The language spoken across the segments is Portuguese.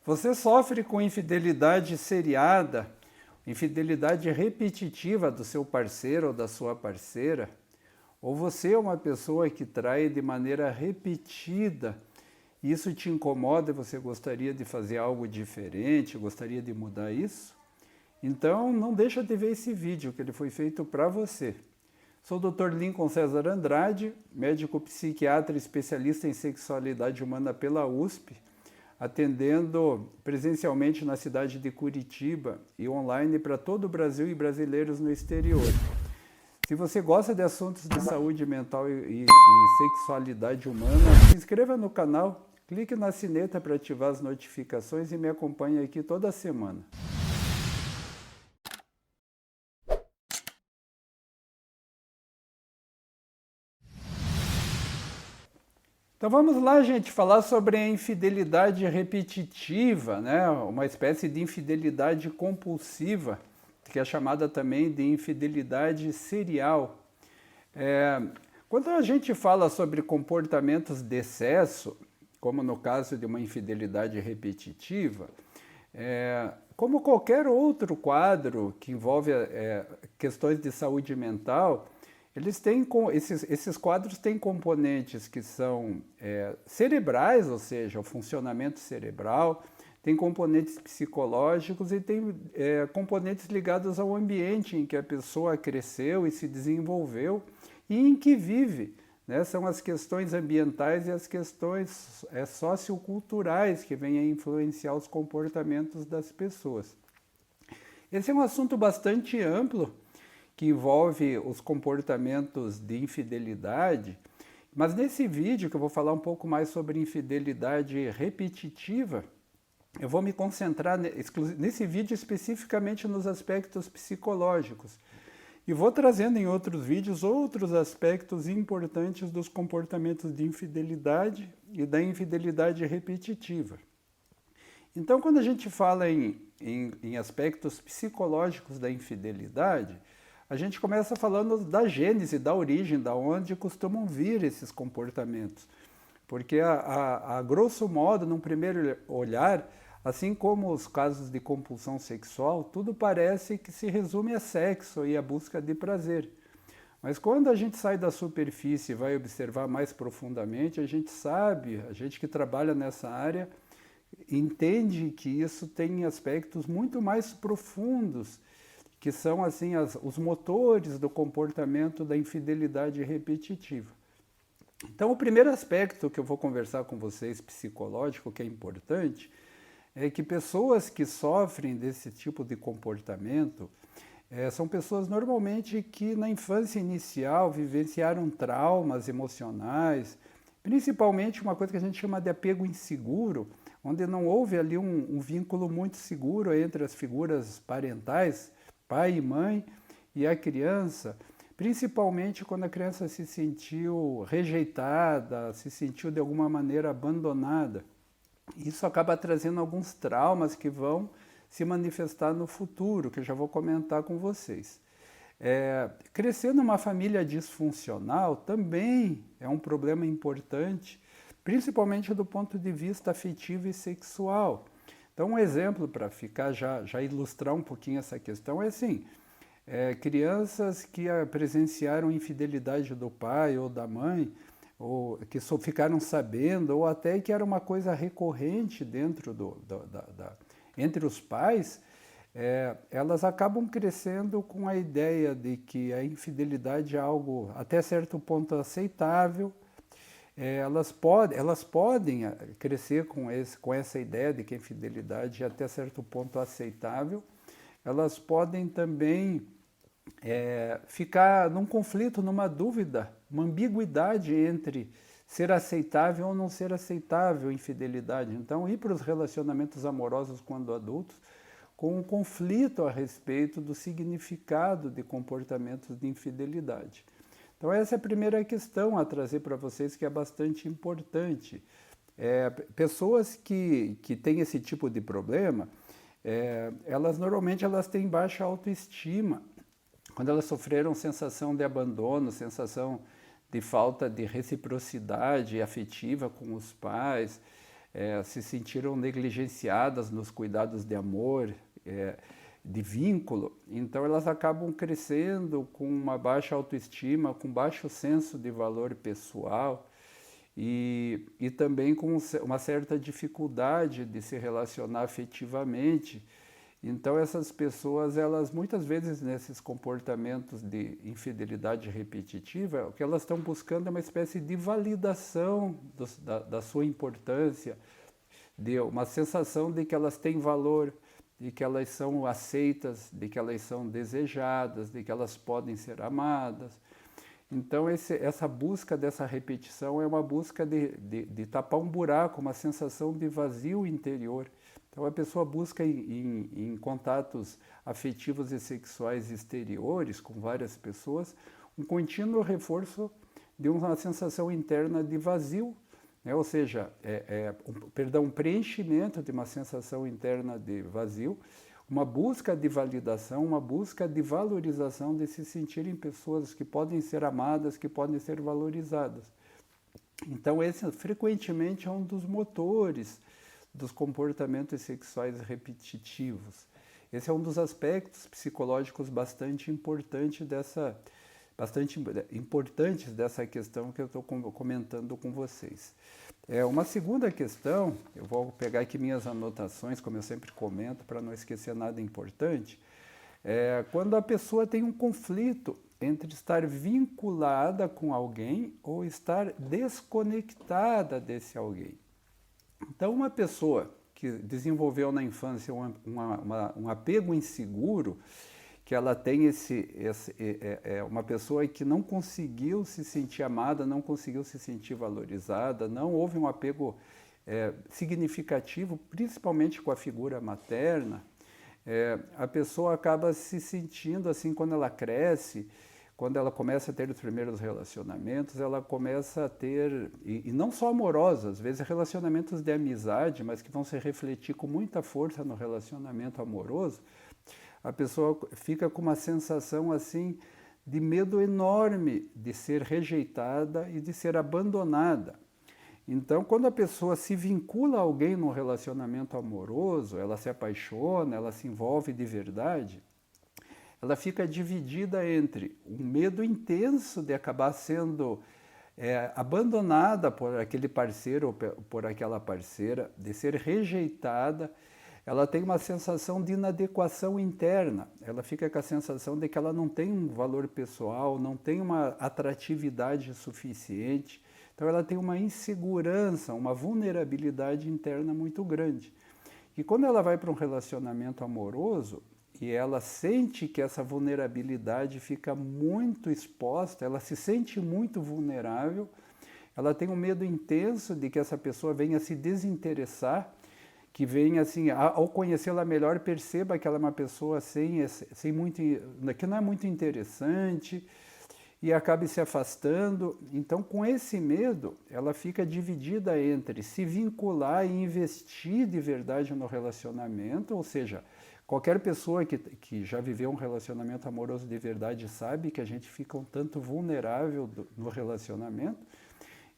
Você sofre com infidelidade seriada, infidelidade repetitiva do seu parceiro ou da sua parceira? Ou você é uma pessoa que trai de maneira repetida, e isso te incomoda e você gostaria de fazer algo diferente, gostaria de mudar isso? Então não deixa de ver esse vídeo, que ele foi feito para você. Sou o Dr. Lincoln César Andrade, médico psiquiatra especialista em sexualidade humana pela USP, atendendo presencialmente na cidade de Curitiba e online para todo o Brasil e brasileiros no exterior. Se você gosta de assuntos de saúde mental e sexualidade humana, se inscreva no canal, clique na sineta para ativar as notificações e me acompanhe aqui toda semana. Então vamos lá, gente, falar sobre a infidelidade repetitiva, né? Uma espécie de infidelidade compulsiva, que é chamada também de infidelidade serial. Quando a gente fala sobre comportamentos de excesso, como no caso de uma infidelidade repetitiva, como qualquer outro quadro que envolve questões de saúde mental, esses quadros têm componentes que são cerebrais, ou seja, o funcionamento cerebral, tem componentes psicológicos e tem componentes ligados ao ambiente em que a pessoa cresceu e se desenvolveu e em que vive, né? São as questões ambientais e as questões socioculturais que vêm a influenciar os comportamentos das pessoas. Esse é um assunto bastante amplo, que envolve os comportamentos de infidelidade, mas nesse vídeo que eu vou falar um pouco mais sobre infidelidade repetitiva, eu vou me concentrar nesse vídeo especificamente nos aspectos psicológicos e vou trazendo em outros vídeos outros aspectos importantes dos comportamentos de infidelidade e da infidelidade repetitiva. Então, quando a gente fala em aspectos psicológicos da infidelidade, a gente começa falando da gênese, da origem, da onde costumam vir esses comportamentos. Porque, a grosso modo, num primeiro olhar, assim como os casos de compulsão sexual, tudo parece que se resume a sexo e a busca de prazer. Mas quando a gente sai da superfície e vai observar mais profundamente, a gente sabe, a gente que trabalha nessa área, entende que isso tem aspectos muito mais profundos, que são assim os motores do comportamento da infidelidade repetitiva. Então, o primeiro aspecto que eu vou conversar com vocês, psicológico, que é importante, é que pessoas que sofrem desse tipo de comportamento são pessoas normalmente que na infância inicial vivenciaram traumas emocionais, principalmente uma coisa que a gente chama de apego inseguro, onde não houve ali um vínculo muito seguro entre as figuras parentais, pai e mãe, e a criança, principalmente quando a criança se sentiu rejeitada, se sentiu de alguma maneira abandonada. Isso acaba trazendo alguns traumas que vão se manifestar no futuro, que eu já vou comentar com vocês. Crescer numa família disfuncional também é um problema importante, principalmente do ponto de vista afetivo e sexual. Então, um exemplo para ficar já ilustrar um pouquinho essa questão é assim, crianças que presenciaram infidelidade do pai ou da mãe, ou que só ficaram sabendo, ou até que era uma coisa recorrente dentro entre os pais, elas acabam crescendo com a ideia de que a infidelidade é algo até certo ponto aceitável. Elas podem crescer com essa ideia de que a infidelidade é até certo ponto aceitável. Elas podem também ficar num conflito, numa dúvida, uma ambiguidade entre ser aceitável ou não ser aceitável a infidelidade. Então, ir para os relacionamentos amorosos quando adultos com um conflito a respeito do significado de comportamentos de infidelidade. Então, essa é a primeira questão a trazer para vocês, que é bastante importante. Pessoas que têm esse tipo de problema, normalmente elas têm baixa autoestima. Quando elas sofreram sensação de abandono, sensação de falta de reciprocidade afetiva com os pais, se sentiram negligenciadas nos cuidados de amor, de vínculo, então elas acabam crescendo com uma baixa autoestima, com baixo senso de valor pessoal e também com uma certa dificuldade de se relacionar afetivamente. Então essas pessoas, elas muitas vezes nesses comportamentos de infidelidade repetitiva, o que elas estão buscando é uma espécie de validação da sua importância, de uma sensação de que elas têm valor, de que elas são aceitas, de que elas são desejadas, de que elas podem ser amadas. Então essa busca dessa repetição é uma busca de tapar um buraco, uma sensação de vazio interior. Então a pessoa busca em contatos afetivos e sexuais exteriores com várias pessoas um contínuo reforço de uma sensação interna de vazio, né? Ou seja, um preenchimento de uma sensação interna de vazio, uma busca de validação, uma busca de valorização, de se sentirem pessoas que podem ser amadas, que podem ser valorizadas. Então esse frequentemente é um dos motores dos comportamentos sexuais repetitivos. Esse é um dos aspectos psicológicos bastante importantes dessa questão que eu estou comentando com vocês. Uma segunda questão, eu vou pegar aqui minhas anotações, como eu sempre comento, para não esquecer nada importante, quando a pessoa tem um conflito entre estar vinculada com alguém ou estar desconectada desse alguém. Então, uma pessoa que desenvolveu na infância um apego inseguro, que ela tem uma pessoa que não conseguiu se sentir amada, não conseguiu se sentir valorizada, não houve um apego significativo, principalmente com a figura materna, a pessoa acaba se sentindo assim quando ela cresce, quando ela começa a ter os primeiros relacionamentos, ela começa a ter, e não só amorosos, às vezes relacionamentos de amizade, mas que vão se refletir com muita força no relacionamento amoroso, a pessoa fica com uma sensação assim de medo enorme de ser rejeitada e de ser abandonada. Então, quando a pessoa se vincula a alguém num relacionamento amoroso, ela se apaixona, ela se envolve de verdade, ela fica dividida entre um medo intenso de acabar sendo abandonada por aquele parceiro ou por aquela parceira, de ser rejeitada. Ela tem uma sensação de inadequação interna, ela fica com a sensação de que ela não tem um valor pessoal, não tem uma atratividade suficiente, então ela tem uma insegurança, uma vulnerabilidade interna muito grande. E quando ela vai para um relacionamento amoroso e ela sente que essa vulnerabilidade fica muito exposta, ela se sente muito vulnerável, ela tem um medo intenso de que essa pessoa venha se desinteressar, que venha assim, ao conhecê-la melhor, perceba que ela é uma pessoa que não é muito interessante e acabe se afastando. Então, com esse medo, ela fica dividida entre se vincular e investir de verdade no relacionamento, ou seja, qualquer pessoa que já viveu um relacionamento amoroso de verdade sabe que a gente fica um tanto vulnerável no relacionamento.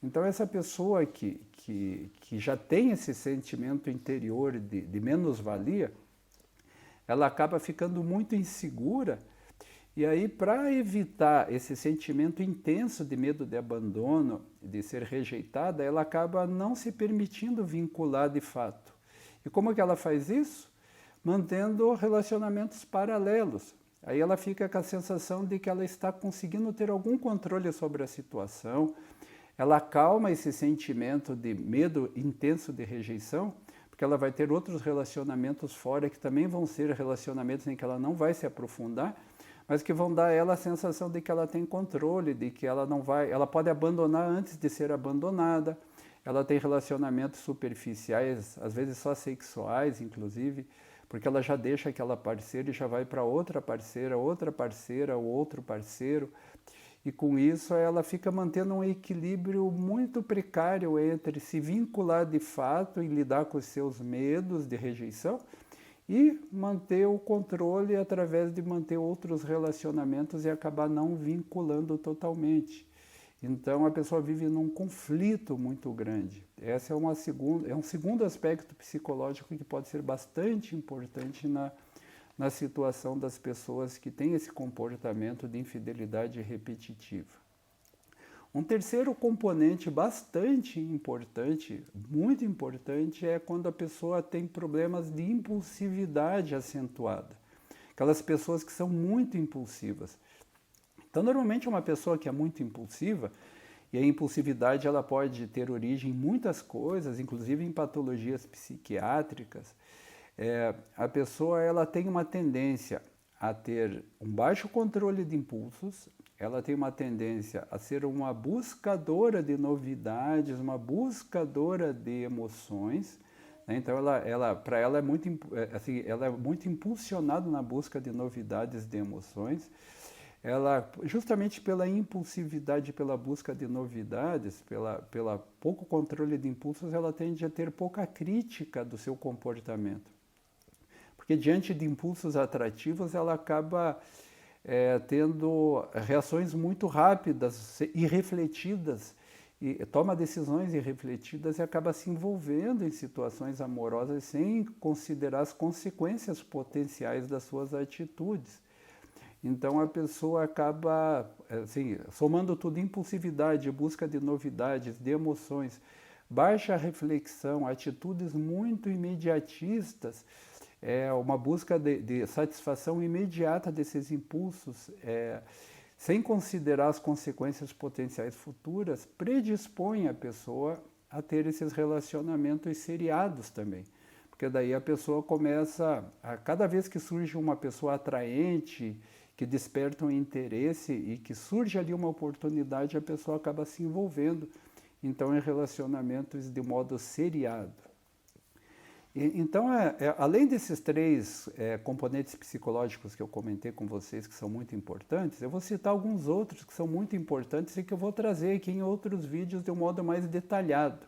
Então, essa pessoa que já tem esse sentimento interior de menos-valia, ela acaba ficando muito insegura. E aí, para evitar esse sentimento intenso de medo de abandono, de ser rejeitada, ela acaba não se permitindo vincular de fato. E como que ela faz isso? Mantendo relacionamentos paralelos. Aí ela fica com a sensação de que ela está conseguindo ter algum controle sobre a situação. Ela acalma esse sentimento de medo intenso de rejeição, porque ela vai ter outros relacionamentos fora que também vão ser relacionamentos em que ela não vai se aprofundar, mas que vão dar a ela a sensação de que ela tem controle, de que ela pode abandonar antes de ser abandonada. Ela tem relacionamentos superficiais, às vezes só sexuais, inclusive, porque ela já deixa aquela parceira e já vai para outra parceira, ou outro parceiro. E com isso ela fica mantendo um equilíbrio muito precário entre se vincular de fato e lidar com os seus medos de rejeição e manter o controle através de manter outros relacionamentos e acabar não vinculando totalmente. Então a pessoa vive num conflito muito grande. Esse é um segundo aspecto psicológico que pode ser bastante importante na situação das pessoas que têm esse comportamento de infidelidade repetitiva. Um terceiro componente bastante importante, muito importante, é quando a pessoa tem problemas de impulsividade acentuada. Aquelas pessoas que são muito impulsivas. Então, normalmente, uma pessoa que é muito impulsiva, e a impulsividade ela pode ter origem em muitas coisas, inclusive em patologias psiquiátricas, a pessoa ela tem uma tendência a ter um baixo controle de impulsos, ela tem uma tendência a ser uma buscadora de novidades, uma buscadora de emoções, né? Então, para ela ela é muito impulsionada na busca de novidades, de emoções. Ela, justamente pela impulsividade, pela busca de novidades, pela pouco controle de impulsos, ela tende a ter pouca crítica do seu comportamento. Porque diante de impulsos atrativos, ela acaba tendo reações muito rápidas, irrefletidas, e toma decisões irrefletidas e acaba se envolvendo em situações amorosas sem considerar as consequências potenciais das suas atitudes. Então a pessoa acaba, assim, somando tudo, impulsividade, busca de novidades, de emoções, baixa reflexão, atitudes muito imediatistas, uma busca de satisfação imediata desses impulsos, sem considerar as consequências potenciais futuras, predispõe a pessoa a ter esses relacionamentos seriados também. Porque daí a pessoa começa, cada vez que surge uma pessoa atraente, que desperta um interesse e que surge ali uma oportunidade, a pessoa acaba se envolvendo, então, em relacionamentos de modo seriado. Então, além desses três componentes psicológicos que eu comentei com vocês, que são muito importantes, eu vou citar alguns outros que são muito importantes e que eu vou trazer aqui em outros vídeos de um modo mais detalhado.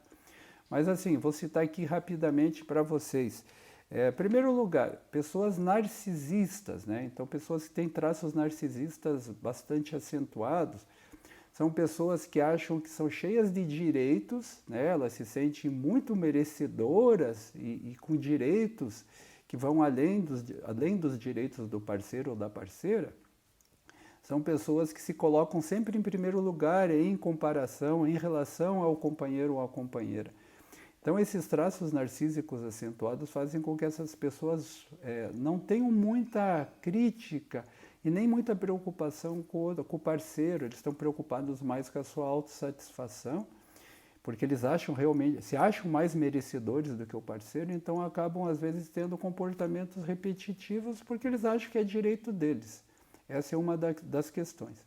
Mas assim, vou citar aqui rapidamente para vocês. Em primeiro lugar, pessoas narcisistas, né? Então, pessoas que têm traços narcisistas bastante acentuados, são pessoas que acham que são cheias de direitos, né? Elas se sentem muito merecedoras e com direitos que vão além dos direitos do parceiro ou da parceira. São pessoas que se colocam sempre em primeiro lugar em comparação, em relação ao companheiro ou à companheira. Então, esses traços narcísicos acentuados fazem com que essas pessoas não tenham muita crítica e nem muita preocupação com o parceiro. Eles estão preocupados mais com a sua autossatisfação, porque eles se acham mais merecedores do que o parceiro, então acabam, às vezes, tendo comportamentos repetitivos porque eles acham que é direito deles. Essa é uma das questões.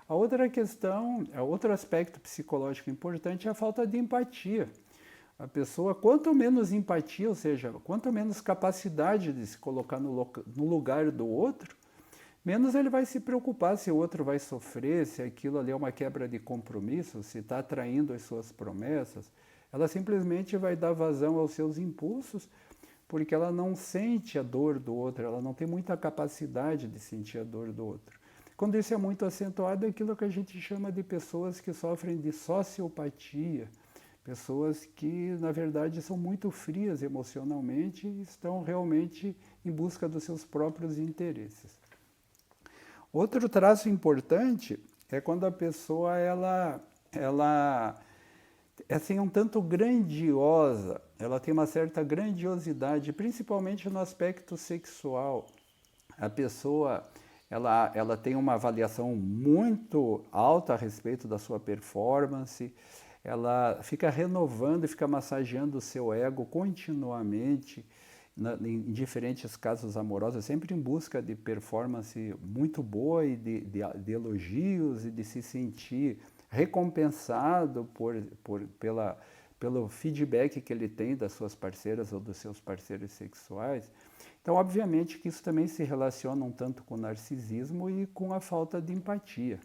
A outra questão, outro aspecto psicológico importante é a falta de empatia. A pessoa, quanto menos empatia, ou seja, quanto menos capacidade de se colocar no lugar do outro, menos ele vai se preocupar se o outro vai sofrer, se aquilo ali é uma quebra de compromisso, se está atraindo as suas promessas. Ela simplesmente vai dar vazão aos seus impulsos, porque ela não sente a dor do outro, ela não tem muita capacidade de sentir a dor do outro. Quando isso é muito acentuado, é aquilo que a gente chama de pessoas que sofrem de sociopatia, pessoas que, na verdade, são muito frias emocionalmente e estão realmente em busca dos seus próprios interesses. Outro traço importante é quando a pessoa ela é assim, um tanto grandiosa, ela tem uma certa grandiosidade, principalmente no aspecto sexual. A pessoa ela tem uma avaliação muito alta a respeito da sua performance, ela fica renovando e fica massageando o seu ego continuamente, em diferentes casos amorosos, sempre em busca de performance muito boa e de elogios e de se sentir recompensado pelo feedback que ele tem das suas parceiras ou dos seus parceiros sexuais. Então, obviamente que isso também se relaciona um tanto com o narcisismo e com a falta de empatia.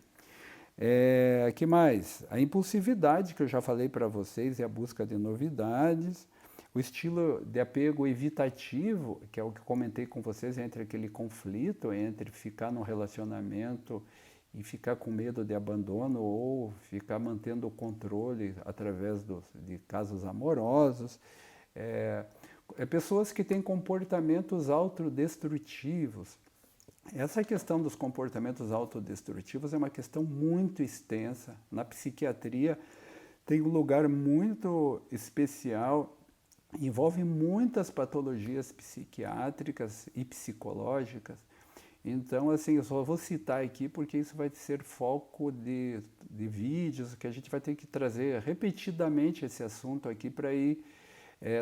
Que mais? A impulsividade, que eu já falei para vocês, é a busca de novidades. O estilo de apego evitativo, que é o que comentei com vocês, entre aquele conflito entre ficar num relacionamento e ficar com medo de abandono ou ficar mantendo o controle através de casos amorosos. Pessoas que têm comportamentos autodestrutivos. Essa questão dos comportamentos autodestrutivos é uma questão muito extensa. Na psiquiatria tem um lugar muito especial, envolve muitas patologias psiquiátricas e psicológicas. Então, assim, eu só vou citar aqui porque isso vai ser foco de vídeos, que a gente vai ter que trazer repetidamente esse assunto aqui para ir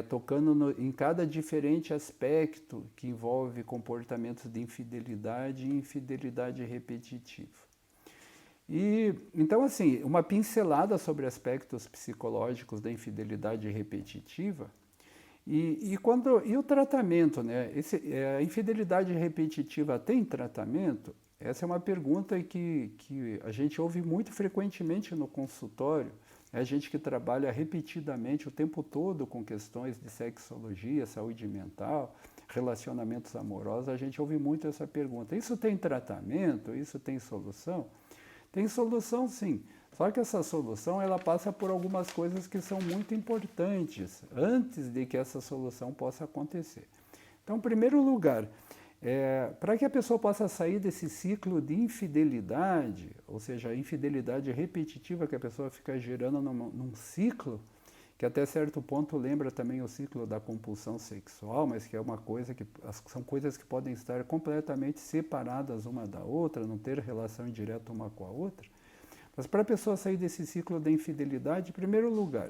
tocando em cada diferente aspecto que envolve comportamentos de infidelidade e infidelidade repetitiva. Então, assim, uma pincelada sobre aspectos psicológicos da infidelidade repetitiva e o tratamento, né? A infidelidade repetitiva tem tratamento? Essa é uma pergunta que a gente ouve muito frequentemente no consultório. É gente que trabalha repetidamente o tempo todo com questões de sexologia, saúde mental, relacionamentos amorosos. A gente ouve muito essa pergunta. Isso tem tratamento? Isso tem solução? Tem solução, sim. Só que essa solução ela passa por algumas coisas que são muito importantes antes de que essa solução possa acontecer. Então, em primeiro lugar, para que a pessoa possa sair desse ciclo de infidelidade, ou seja, a infidelidade repetitiva que a pessoa fica gerando num ciclo, que até certo ponto lembra também o ciclo da compulsão sexual, mas que é uma coisa são coisas que podem estar completamente separadas uma da outra, não ter relação direta uma com a outra. Mas para a pessoa sair desse ciclo da infidelidade, em primeiro lugar,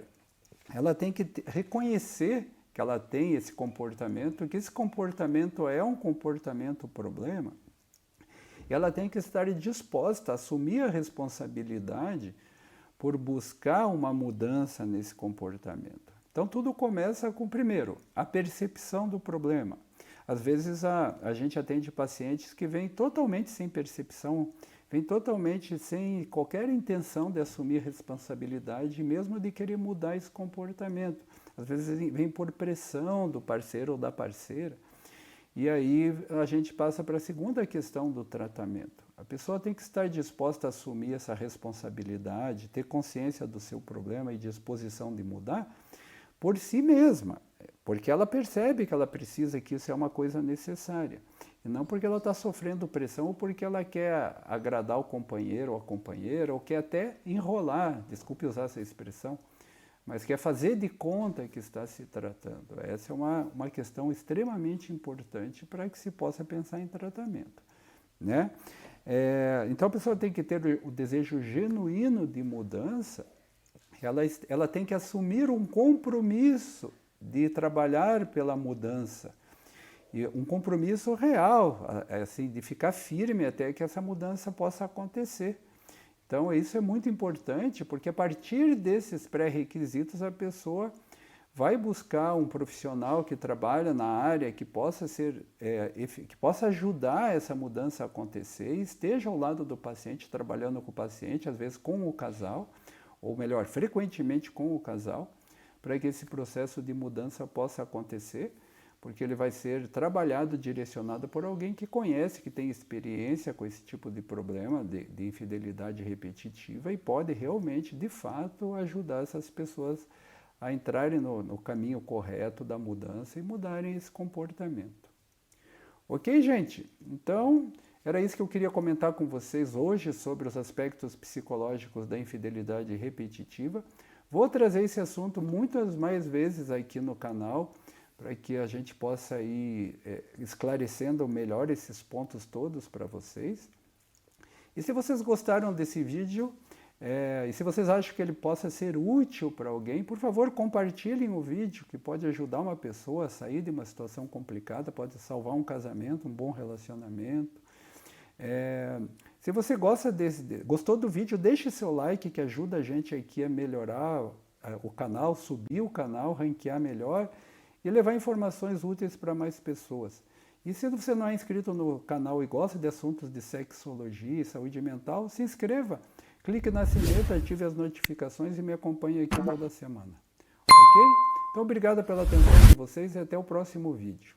ela tem que reconhecer que ela tem esse comportamento, que esse comportamento é um comportamento problema, e ela tem que estar disposta a assumir a responsabilidade por buscar uma mudança nesse comportamento. Então tudo começa com, primeiro, a percepção do problema. Às vezes a gente atende pacientes que vêm totalmente sem percepção, vêm totalmente sem qualquer intenção de assumir responsabilidade, mesmo de querer mudar esse comportamento. Às vezes vem por pressão do parceiro ou da parceira. E aí a gente passa para a segunda questão do tratamento. A pessoa tem que estar disposta a assumir essa responsabilidade, ter consciência do seu problema e disposição de mudar por si mesma, porque ela percebe que ela precisa, que isso é uma coisa necessária. E não porque ela está sofrendo pressão ou porque ela quer agradar o companheiro ou a companheira, ou quer até enrolar, desculpe usar essa expressão, mas quer fazer de conta que está se tratando. Essa é uma questão extremamente importante para que se possa pensar em tratamento, né? Então a pessoa tem que ter o desejo genuíno de mudança, ela tem que assumir um compromisso de trabalhar pela mudança, e um compromisso real, assim, de ficar firme até que essa mudança possa acontecer. Então, isso é muito importante, porque a partir desses pré-requisitos a pessoa vai buscar um profissional que trabalha na área, que possa que possa ajudar essa mudança a acontecer e esteja ao lado do paciente, trabalhando com o paciente, às vezes com o casal, ou melhor, frequentemente com o casal, para que esse processo de mudança possa acontecer, porque ele vai ser trabalhado, direcionado por alguém que conhece, que tem experiência com esse tipo de problema de infidelidade repetitiva e pode realmente, de fato, ajudar essas pessoas a entrarem no caminho correto da mudança e mudarem esse comportamento. Ok, gente? Então, era isso que eu queria comentar com vocês hoje sobre os aspectos psicológicos da infidelidade repetitiva. Vou trazer esse assunto muitas mais vezes aqui no canal, para que a gente possa ir esclarecendo melhor esses pontos todos para vocês. E se vocês gostaram desse vídeo, e se vocês acham que ele possa ser útil para alguém, por favor, compartilhem o vídeo, que pode ajudar uma pessoa a sair de uma situação complicada, pode salvar um casamento, um bom relacionamento. Se você gostou do vídeo, deixe seu like, que ajuda a gente aqui a melhorar o canal, subir o canal, ranquear melhor, e levar informações úteis para mais pessoas. E se você não é inscrito no canal e gosta de assuntos de sexologia e saúde mental, se inscreva, clique na sineta, ative as notificações e me acompanhe aqui toda semana. Ok? Então, obrigado pela atenção de vocês e até o próximo vídeo.